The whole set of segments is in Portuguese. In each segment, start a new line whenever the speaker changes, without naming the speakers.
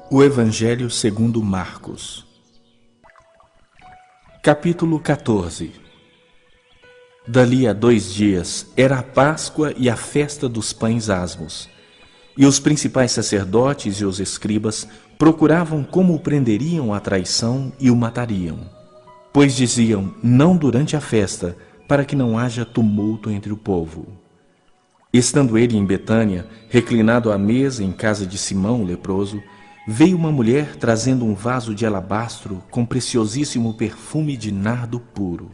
O Evangelho segundo Marcos. Capítulo 14. Dali a 2 dias era a Páscoa e a festa dos pães asmos. E os principais sacerdotes e os escribas procuravam como o prenderiam à traição e o matariam. Pois diziam, não durante a festa, para que não haja tumulto entre o povo. Estando ele em Betânia, reclinado à mesa em casa de Simão o leproso, veio uma mulher trazendo um vaso de alabastro com preciosíssimo perfume de nardo puro.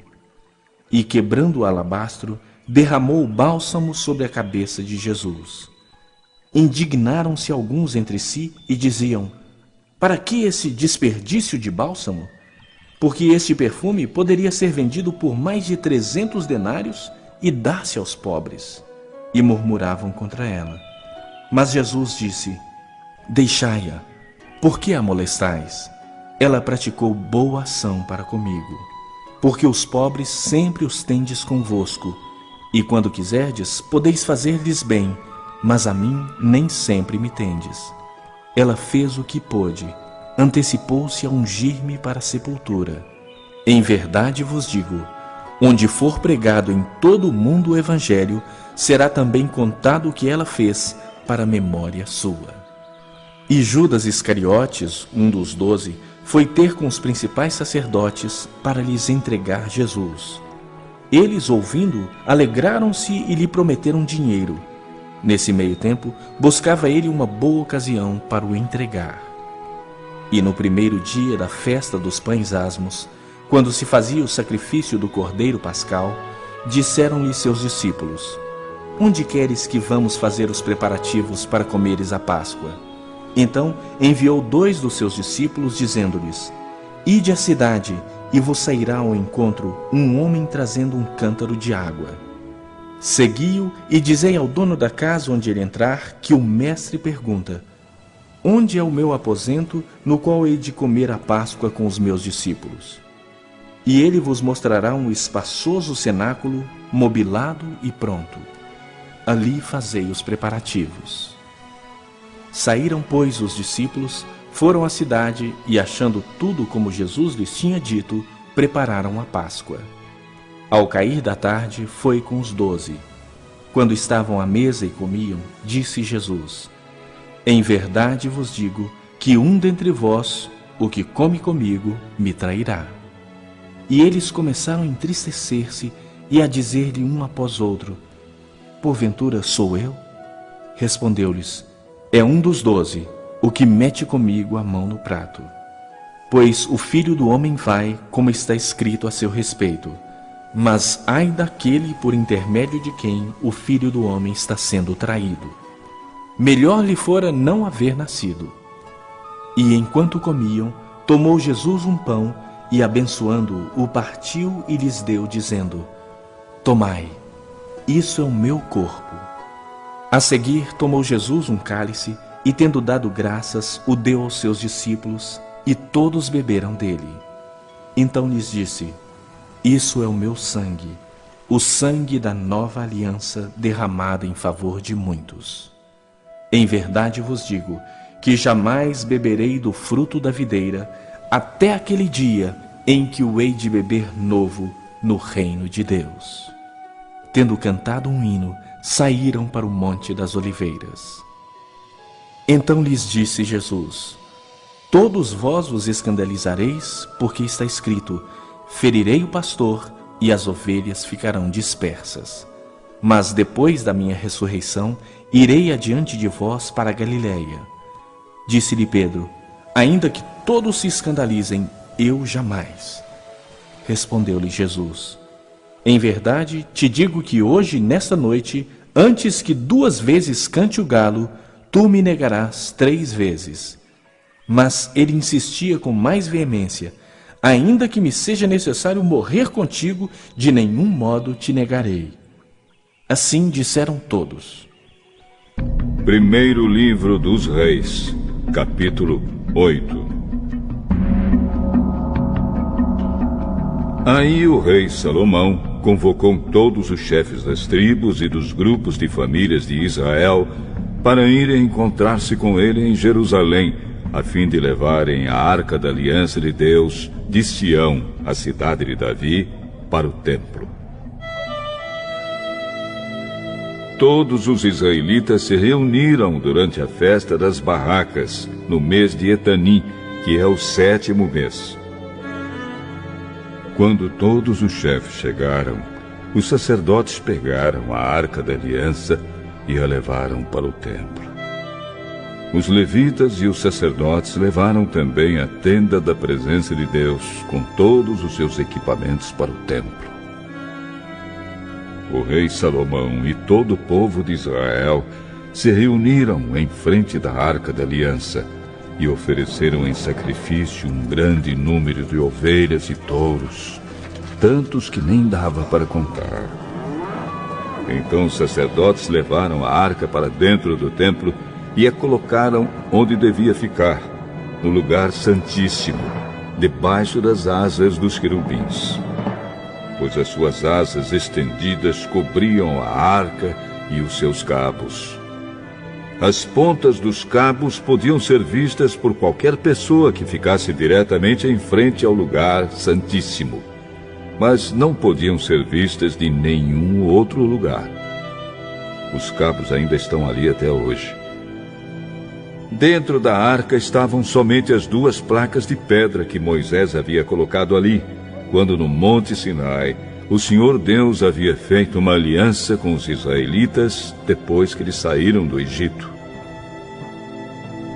E, quebrando o alabastro, derramou o bálsamo sobre a cabeça de Jesus. Indignaram-se alguns entre si e diziam, para que esse desperdício de bálsamo? Porque este perfume poderia ser vendido por mais de 300 denários e dar-se aos pobres. E murmuravam contra ela. Mas Jesus disse, deixai-a, por que a molestais? Ela praticou boa ação para comigo. Porque os pobres sempre os tendes convosco, e quando quiserdes, podeis fazer-lhes bem, mas a mim nem sempre me tendes. Ela fez o que pôde, antecipou-se a ungir-me para a sepultura. Em verdade vos digo, onde for pregado em todo o mundo o Evangelho, será também contado o que ela fez para a memória sua. E Judas Iscariotes, um dos 12, foi ter com os principais sacerdotes para lhes entregar Jesus. Eles, ouvindo, alegraram-se e lhe prometeram dinheiro. Nesse meio tempo, buscava ele uma boa ocasião para o entregar. E no primeiro dia da festa dos pães asmos, quando se fazia o sacrifício do cordeiro pascal, disseram-lhe seus discípulos, onde queres que vamos fazer os preparativos para comeres a Páscoa? Então enviou 2 dos seus discípulos, dizendo-lhes, ide à cidade, e vos sairá ao encontro um homem trazendo um cântaro de água. Segui-o e dizei ao dono da casa onde ele entrar, que o mestre pergunta, onde é o meu aposento, no qual hei de comer a Páscoa com os meus discípulos? E ele vos mostrará um espaçoso cenáculo, mobilado e pronto. Ali fazei os preparativos. Saíram, pois, os discípulos, foram à cidade e, achando tudo como Jesus lhes tinha dito, prepararam a Páscoa. Ao cair da tarde, foi com os 12. Quando estavam à mesa e comiam, disse Jesus, em verdade vos digo que um dentre vós, o que come comigo, me trairá. E eles começaram a entristecer-se e a dizer-lhe um após outro, porventura sou eu? Respondeu-lhes, é um dos 12, o que mete comigo a mão no prato. Pois o Filho do Homem vai, como está escrito a seu respeito, mas ai daquele por intermédio de quem o Filho do Homem está sendo traído. Melhor lhe fora não haver nascido. E enquanto comiam, tomou Jesus um pão e, abençoando-o, o partiu e lhes deu, dizendo, tomai, isso é o meu corpo. A seguir, tomou Jesus um cálice e, tendo dado graças, o deu aos seus discípulos, e todos beberam dele. Então lhes disse, isso é o meu sangue, o sangue da nova aliança derramado em favor de muitos. Em verdade vos digo que jamais beberei do fruto da videira até aquele dia em que o hei de beber novo no reino de Deus. Tendo cantado um hino, saíram para o Monte das Oliveiras. Então lhes disse Jesus, todos vós vos escandalizareis, porque está escrito, ferirei o pastor e as ovelhas ficarão dispersas. Mas depois da minha ressurreição, irei adiante de vós para a Galiléia. Disse-lhe Pedro, ainda que todos se escandalizem, eu jamais. Respondeu-lhe Jesus, em verdade te digo que hoje, nesta noite, antes que 2 vezes cante o galo, tu me negarás 3 vezes. Mas ele insistia com mais veemência, ainda que me seja necessário morrer contigo, de nenhum modo te negarei. Assim disseram todos.
Primeiro livro dos Reis, capítulo 8. Aí o rei Salomão convocou todos os chefes das tribos e dos grupos de famílias de Israel para irem encontrar-se com ele em Jerusalém, a fim de levarem a arca da aliança de Deus de Sião, a cidade de Davi, para o templo. Todos os israelitas se reuniram durante a festa das barracas, no mês de Etanim, que é o 7º mês. Quando todos os chefes chegaram, os sacerdotes pegaram a arca da aliança e a levaram para o templo. Os levitas e os sacerdotes levaram também a tenda da presença de Deus, com todos os seus equipamentos para o templo. O rei Salomão e todo o povo de Israel se reuniram em frente da arca da aliança e ofereceram em sacrifício um grande número de ovelhas e touros, tantos que nem dava para contar. Então os sacerdotes levaram a arca para dentro do templo e a colocaram onde devia ficar, no lugar santíssimo, debaixo das asas dos querubins, pois as suas asas estendidas cobriam a arca e os seus cabos. As pontas dos cabos podiam ser vistas por qualquer pessoa que ficasse diretamente em frente ao lugar santíssimo, mas não podiam ser vistas de nenhum outro lugar. Os cabos ainda estão ali até hoje. Dentro da arca estavam somente as 2 placas de pedra que Moisés havia colocado ali, quando no Monte Sinai o Senhor Deus havia feito uma aliança com os israelitas depois que eles saíram do Egito.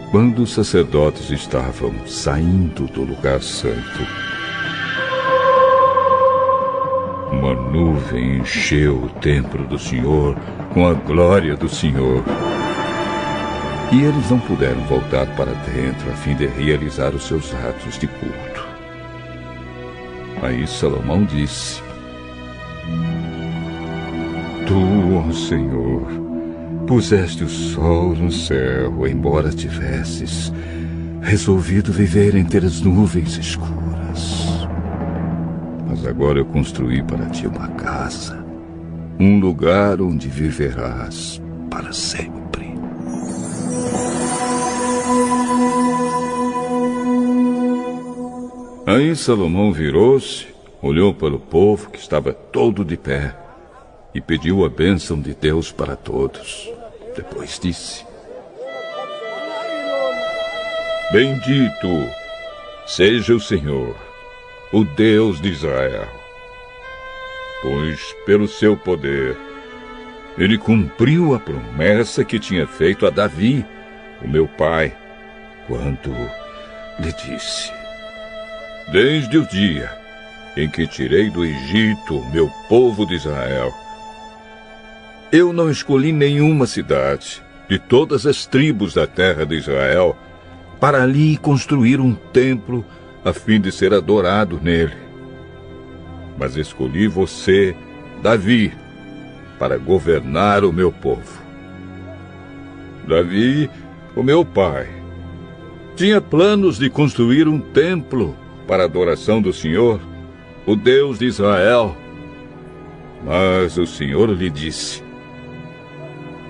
Quando os sacerdotes estavam saindo do lugar santo, uma nuvem encheu o templo do Senhor com a glória do Senhor. E eles não puderam voltar para dentro a fim de realizar os seus atos de culto. Aí Salomão disse: Tu, ó Senhor, puseste o sol no céu, embora tivesses resolvido viver entre as nuvens escuras. Mas agora eu construí para ti uma casa, um lugar onde viverás para sempre. Aí Salomão virou-se, olhou para o povo que estava todo de pé e pediu a bênção de Deus para todos. Depois disse: Bendito seja o Senhor, o Deus de Israel, pois pelo seu poder ele cumpriu a promessa que tinha feito a Davi, o meu pai, quando lhe disse: Desde o dia em que tirei do Egito o meu povo de Israel, eu não escolhi nenhuma cidade de todas as tribos da terra de Israel para ali construir um templo a fim de ser adorado nele. Mas escolhi você, Davi, para governar o meu povo. Davi, o meu pai, tinha planos de construir um templo para a adoração do Senhor, o Deus de Israel. Mas o Senhor lhe disse: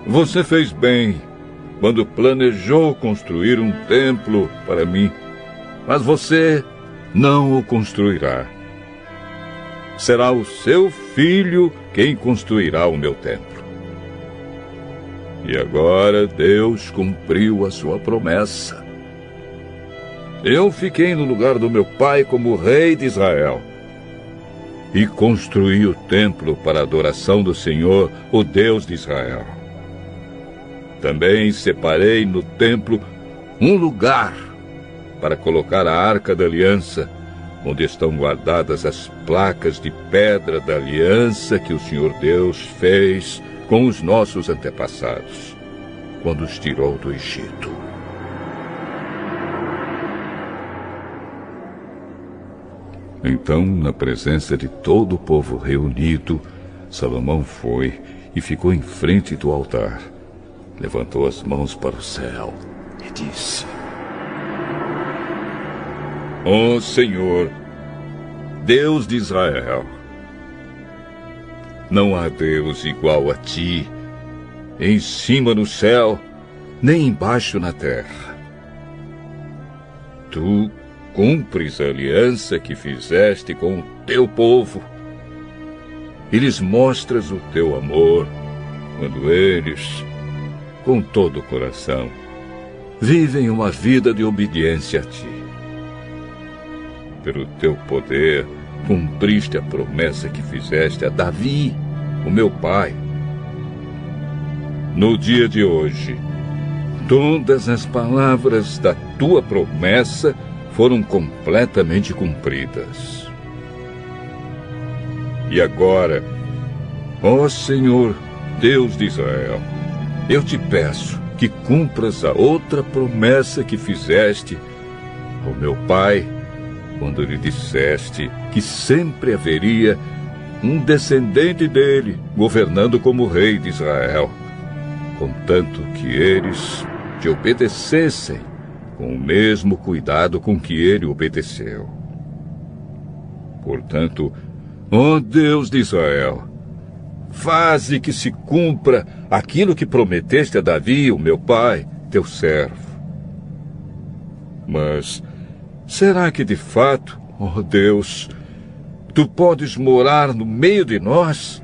Você fez bem quando planejou construir um templo para mim, mas você não o construirá. Será o seu filho quem construirá o meu templo. E agora Deus cumpriu a sua promessa. Eu fiquei no lugar do meu pai como rei de Israel e construí o templo para a adoração do Senhor, o Deus de Israel. Também separei no templo um lugar para colocar a arca da aliança, onde estão guardadas as placas de pedra da aliança que o Senhor Deus fez com os nossos antepassados, quando os tirou do Egito. Então, na presença de todo o povo reunido, Salomão foi e ficou em frente do altar. Levantou as mãos para o céu e disse: Ó Senhor, Deus de Israel, não há Deus igual a ti, em cima no céu nem embaixo na terra. Tu cumpres a aliança que fizeste com o teu povo e lhes mostras o teu amor quando eles, com todo o coração, vivem uma vida de obediência a ti. Pelo teu poder, cumpriste a promessa que fizeste a Davi, o meu pai. No dia de hoje, todas as palavras da tua promessa foram completamente cumpridas. E agora, ó Senhor, Deus de Israel, eu te peço que cumpras a outra promessa que fizeste ao meu pai, quando lhe disseste que sempre haveria um descendente dele governando como rei de Israel, contanto que eles te obedecessem com o mesmo cuidado com que ele obedeceu. Portanto, ó Deus de Israel, faze que se cumpra aquilo que prometeste a Davi, o meu pai, teu servo. Mas será que de fato, ó Deus, tu podes morar no meio de nós,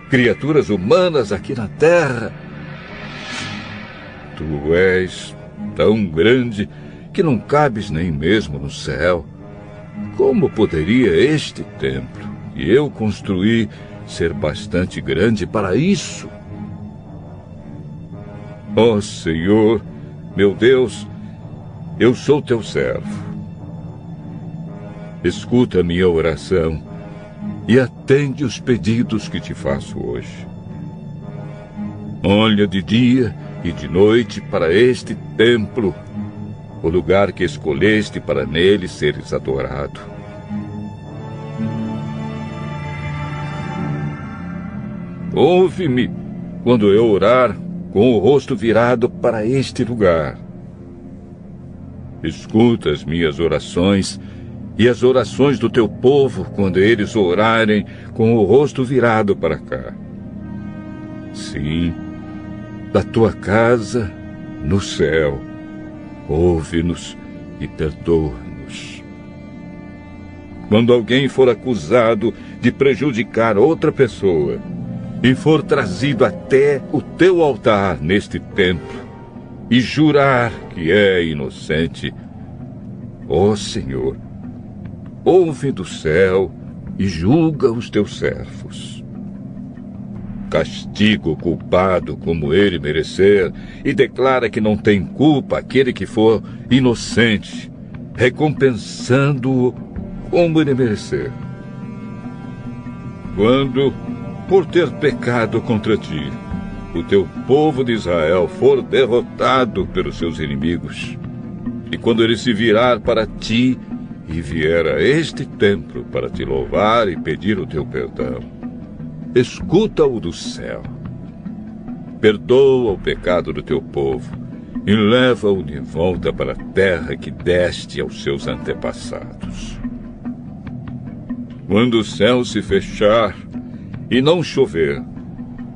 criaturas humanas aqui na terra? Tu és tão grande que não cabes nem mesmo no céu. Como poderia este templo que eu construí ser bastante grande para isso? Ó Senhor, meu Deus, eu sou teu servo. Escuta a minha oração e atende os pedidos que te faço hoje. Olha de dia e de noite para este templo, o lugar que escolheste para nele seres adorado. Ouve-me quando eu orar com o rosto virado para este lugar. Escuta as minhas orações e as orações do teu povo quando eles orarem com o rosto virado para cá. Sim, da tua casa no céu, ouve-nos e perdoa-nos. Quando alguém for acusado de prejudicar outra pessoa e for trazido até o teu altar neste templo e jurar que é inocente, ó Senhor, ouve do céu e julga os teus servos. Castiga o culpado como ele merecer e declara que não tem culpa aquele que for inocente, recompensando-o como ele merecer. Quando, por ter pecado contra ti, o teu povo de Israel for derrotado pelos seus inimigos, e quando ele se virar para ti e vier a este templo para te louvar e pedir o teu perdão, escuta-o do céu. Perdoa o pecado do teu povo e leva-o de volta para a terra que deste aos seus antepassados. Quando o céu se fechar e não chover,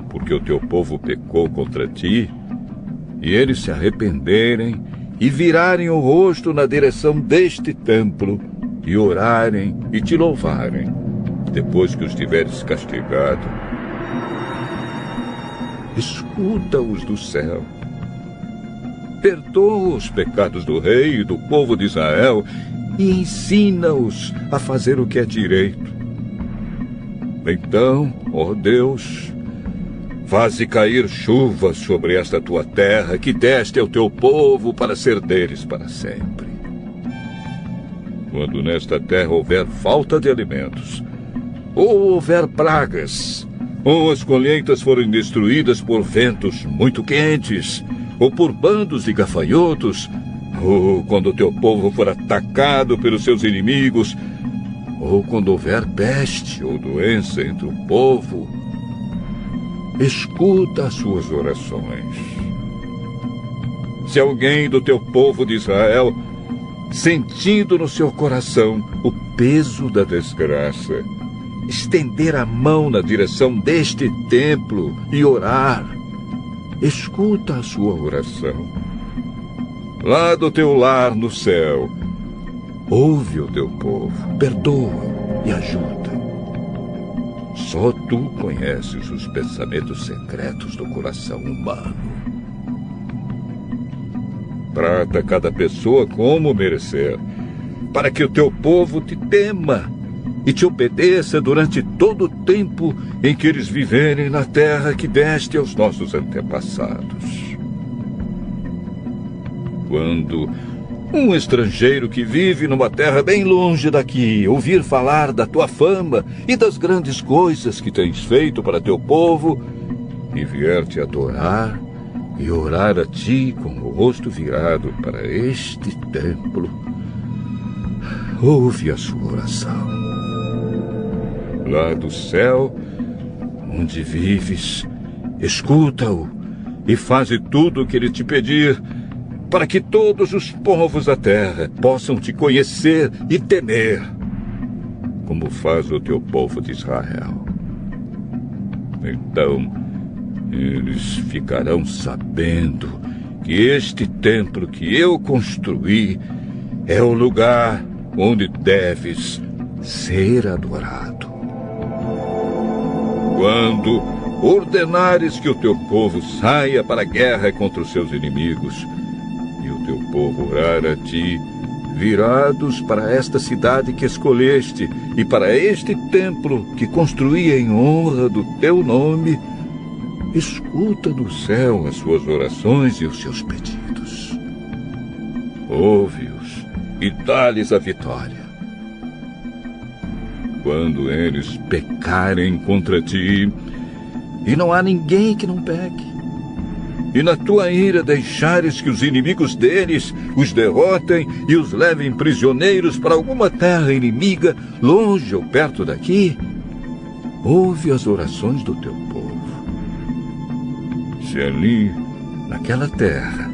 porque o teu povo pecou contra ti, e eles se arrependerem e virarem o rosto na direção deste templo e orarem e te louvarem, depois que os tiveres castigado, escuta-os do céu. Perdoa os pecados do rei e do povo de Israel e ensina-os a fazer o que é direito. Então, ó Deus, faze cair chuva sobre esta tua terra que deste ao teu povo para ser deles para sempre. Quando nesta terra houver falta de alimentos, ou houver pragas, ou as colheitas forem destruídas por ventos muito quentes, ou por bandos de gafanhotos, ou quando o teu povo for atacado pelos seus inimigos, ou quando houver peste ou doença entre o povo, escuta as suas orações. Se alguém do teu povo de Israel, sentindo no seu coração o peso da desgraça, estender a mão na direção deste templo e orar, escuta a sua oração. Lá do teu lar no céu, ouve o teu povo, perdoa e ajuda. Só tu conheces os pensamentos secretos do coração humano. Trata cada pessoa como merecer, para que o teu povo te tema e te obedeça durante todo o tempo em que eles viverem na terra que deste aos nossos antepassados. Quando um estrangeiro que vive numa terra bem longe daqui ouvir falar da tua fama e das grandes coisas que tens feito para teu povo e vier te adorar e orar a ti com o rosto virado para este templo, ouve a sua oração. Lá do céu, onde vives, escuta-o e faze tudo o que ele te pedir, para que todos os povos da terra possam te conhecer e temer, como faz o teu povo de Israel. Então, eles ficarão sabendo que este templo que eu construí é o lugar onde deves ser adorado. Quando ordenares que o teu povo saia para a guerra contra os seus inimigos, e o teu povo orar a ti, virados para esta cidade que escolheste e para este templo que construí em honra do teu nome, escuta do céu as suas orações e os seus pedidos. Ouve-os e dá-lhes a vitória. Quando eles pecarem contra ti, e não há ninguém que não peque, e na tua ira deixares que os inimigos deles os derrotem e os levem prisioneiros para alguma terra inimiga, longe ou perto daqui, ouve as orações do teu povo. Se ali, naquela terra,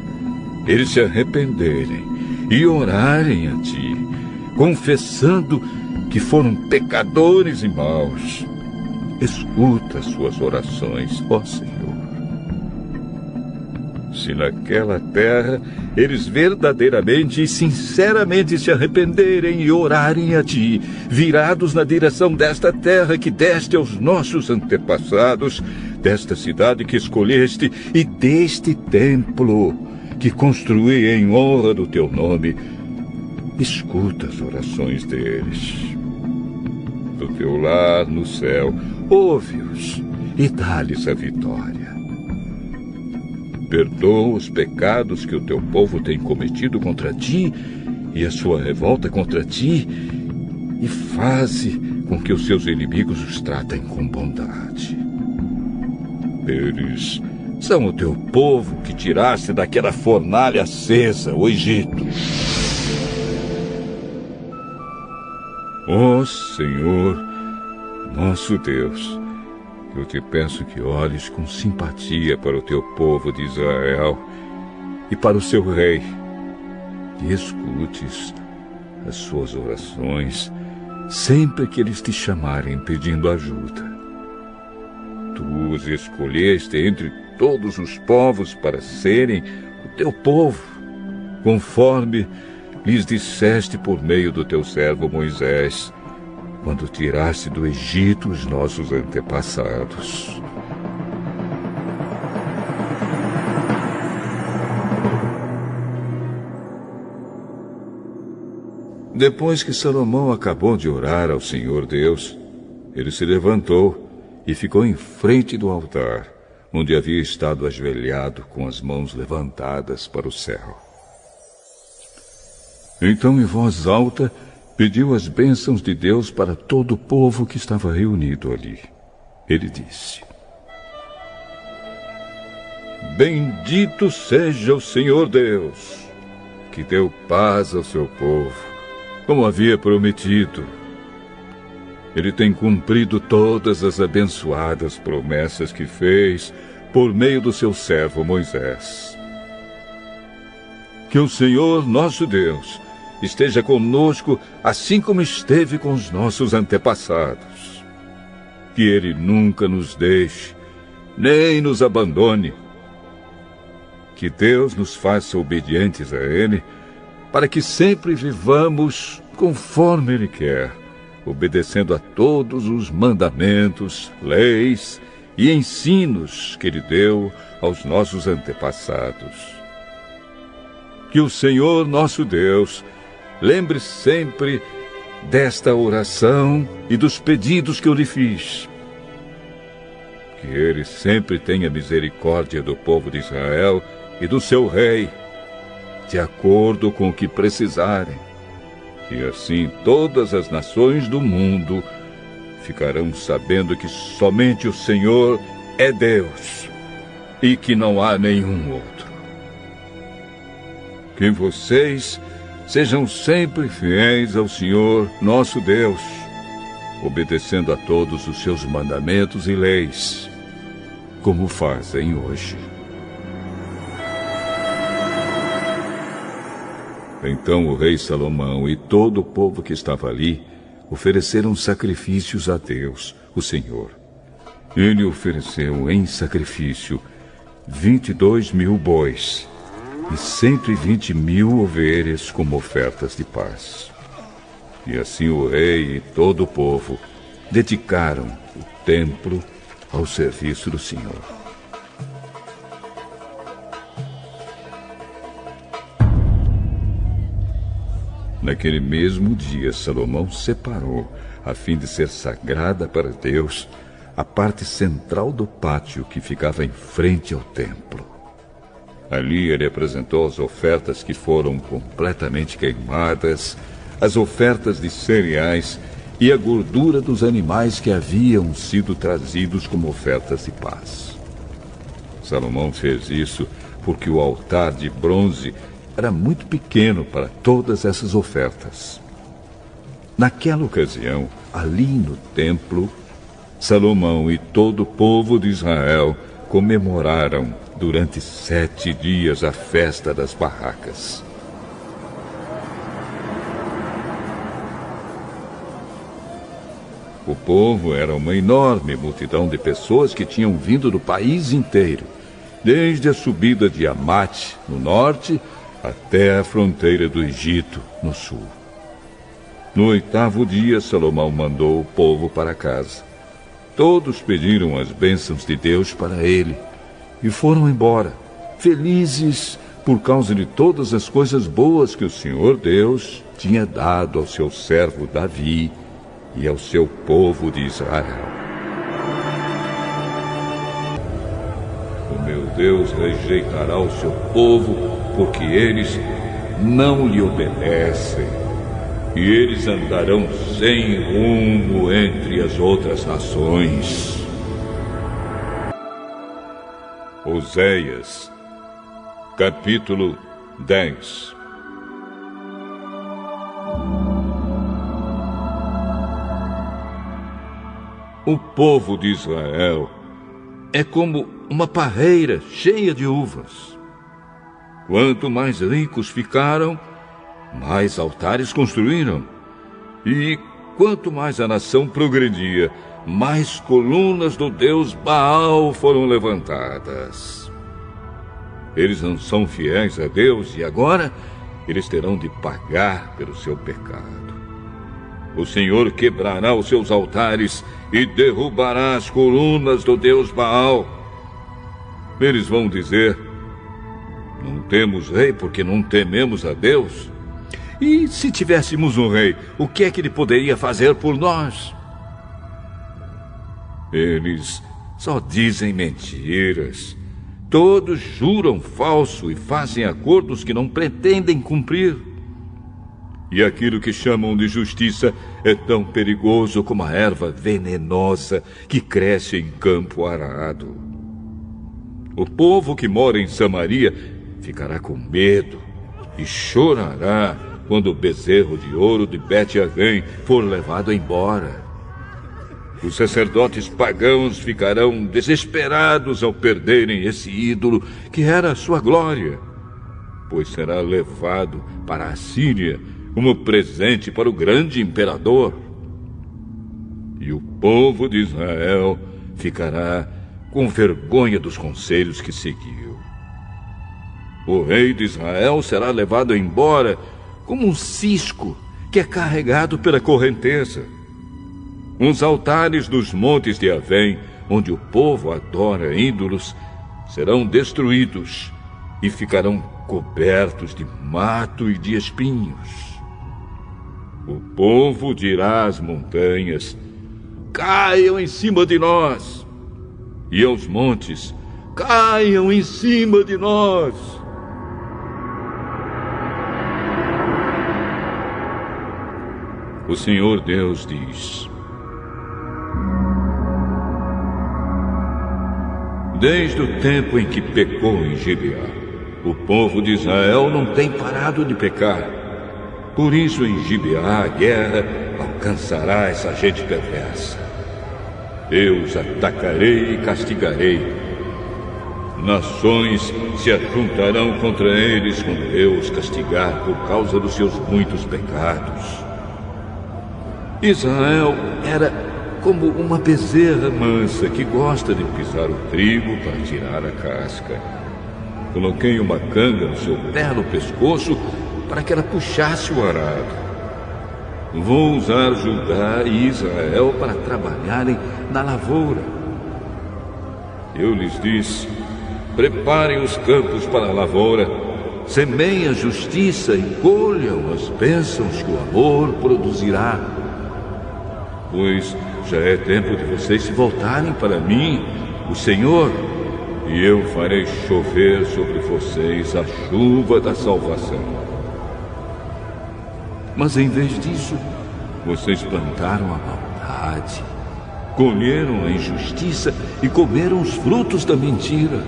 eles se arrependerem e orarem a ti, confessando que foram pecadores e maus, escuta as suas orações, ó Senhor. Se naquela terra eles verdadeiramente e sinceramente se arrependerem e orarem a ti, virados na direção desta terra que deste aos nossos antepassados, desta cidade que escolheste e deste templo que construí em honra do teu nome, escuta as orações deles. Do teu lar no céu, ouve-os e dá-lhes a vitória. Perdoa os pecados que o teu povo tem cometido contra ti e a sua revolta contra ti, e faze com que os seus inimigos os tratem com bondade. Eles são o teu povo que tiraste daquela fornalha acesa, o Egito. Ó Senhor, nosso Deus, eu te peço que olhes com simpatia para o teu povo de Israel e para o seu rei, e escutes as suas orações sempre que eles te chamarem pedindo ajuda. Tu os escolheste entre todos os povos para serem o teu povo, conforme lhes disseste por meio do teu servo Moisés, quando tiraste do Egito os nossos antepassados. Depois que Salomão acabou de orar ao Senhor Deus, ele se levantou e ficou em frente do altar, onde havia estado ajoelhado com as mãos levantadas para o céu. Então, em voz alta, pediu as bênçãos de Deus para todo o povo que estava reunido ali. Ele disse: Bendito seja o Senhor Deus, que deu paz ao seu povo, como havia prometido. Ele tem cumprido todas as abençoadas promessas que fez por meio do seu servo Moisés. Que o Senhor, nosso Deus, esteja conosco assim como esteve com os nossos antepassados. Que Ele nunca nos deixe, nem nos abandone, que Deus nos faça obedientes a Ele, para que sempre vivamos conforme Ele quer, obedecendo a todos os mandamentos, leis e ensinos que Ele deu aos nossos antepassados. Que o Senhor nosso Deus lembre sempre desta oração e dos pedidos que eu lhe fiz. Que Ele sempre tenha misericórdia do povo de Israel e do seu rei, de acordo com o que precisarem. E assim todas as nações do mundo ficarão sabendo que somente o Senhor é Deus e que não há nenhum outro. Que vocês sejam sempre fiéis ao Senhor nosso Deus, obedecendo a todos os seus mandamentos e leis, como fazem hoje. Então o rei Salomão e todo o povo que estava ali ofereceram sacrifícios a Deus, o Senhor. Ele ofereceu em sacrifício 22.000 bois e 120.000 ovelhas como ofertas de paz. E assim o rei e todo o povo dedicaram o templo ao serviço do Senhor. Naquele mesmo dia, Salomão separou, a fim de ser sagrada para Deus, a parte central do pátio que ficava em frente ao templo. Ali ele apresentou as ofertas que foram completamente queimadas, as ofertas de cereais e a gordura dos animais que haviam sido trazidos como ofertas de paz. Salomão fez isso porque o altar de bronze era muito pequeno para todas essas ofertas. Naquela ocasião, ali no templo, Salomão e todo o povo de Israel comemoraram durante 7 dias a festa das barracas. O povo era uma enorme multidão de pessoas que tinham vindo do país inteiro, desde a subida de Amate, no norte, até a fronteira do Egito, no sul. No 8º dia, Salomão mandou o povo para casa. Todos pediram as bênçãos de Deus para ele e foram embora, felizes por causa de todas as coisas boas que o Senhor Deus tinha dado ao seu servo Davi e ao seu povo de Israel. O meu Deus rejeitará o seu povo, porque eles não lhe obedecem, e eles andarão sem rumo entre as outras nações. Oséias, capítulo 10. O povo de Israel é como uma parreira cheia de uvas. Quanto mais ricos ficaram, mais altares construíram. E quanto mais a nação progredia, mais colunas do deus Baal foram levantadas. Eles não são fiéis a Deus e agora eles terão de pagar pelo seu pecado. O Senhor quebrará os seus altares e derrubará as colunas do deus Baal. Eles vão dizer: não temos rei porque não tememos a Deus. E se tivéssemos um rei, o que é que ele poderia fazer por nós? Eles só dizem mentiras. Todos juram falso e fazem acordos que não pretendem cumprir. E aquilo que chamam de justiça é tão perigoso como a erva venenosa que cresce em campo arado. O povo que mora em Samaria ficará com medo e chorará quando o bezerro de ouro de Bet-Avém for levado embora. Os sacerdotes pagãos ficarão desesperados ao perderem esse ídolo que era a sua glória, pois será levado para a Síria como presente para o grande imperador. E o povo de Israel ficará com vergonha dos conselhos que seguiu. O rei de Israel será levado embora como um cisco que é carregado pela correnteza. Os altares dos montes de Avém, onde o povo adora ídolos, serão destruídos e ficarão cobertos de mato e de espinhos. O povo dirá às montanhas: caiam em cima de nós, e aos montes: caiam em cima de nós. O Senhor Deus diz: desde o tempo em que pecou em Gibeá, o povo de Israel não tem parado de pecar. Por isso, em Gibeá, a guerra alcançará essa gente perversa. Eu os atacarei e castigarei. Nações se ajuntarão contra eles quando eu os castigar por causa dos seus muitos pecados. Israel era como uma bezerra mansa que gosta de pisar o trigo para tirar a casca. Coloquei uma canga no seu belo pescoço para que ela puxasse o arado. Vou usar Judá e Israel para trabalharem na lavoura. Eu lhes disse: preparem os campos para a lavoura, semeiem a justiça e colham as bênçãos que o amor produzirá. Pois já é tempo de vocês se voltarem para mim, o Senhor, e eu farei chover sobre vocês a chuva da salvação. Mas em vez disso, vocês plantaram a maldade, colheram a injustiça e comeram os frutos da mentira.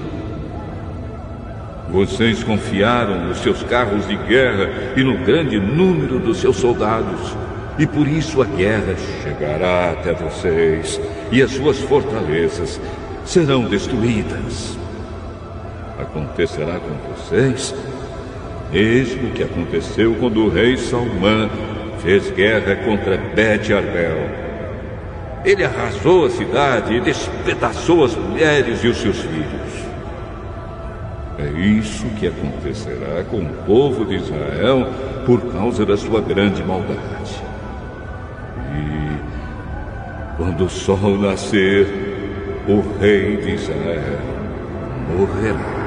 Vocês confiaram nos seus carros de guerra e no grande número dos seus soldados. E por isso a guerra chegará até vocês, e as suas fortalezas serão destruídas. Acontecerá com vocês mesmo o que aconteceu quando o rei Salmã fez guerra contra Bet-Arbel. Ele arrasou a cidade e despedaçou as mulheres e os seus filhos. É isso que acontecerá com o povo de Israel por causa da sua grande maldade. E quando o sol nascer, o rei de Israel morrerá.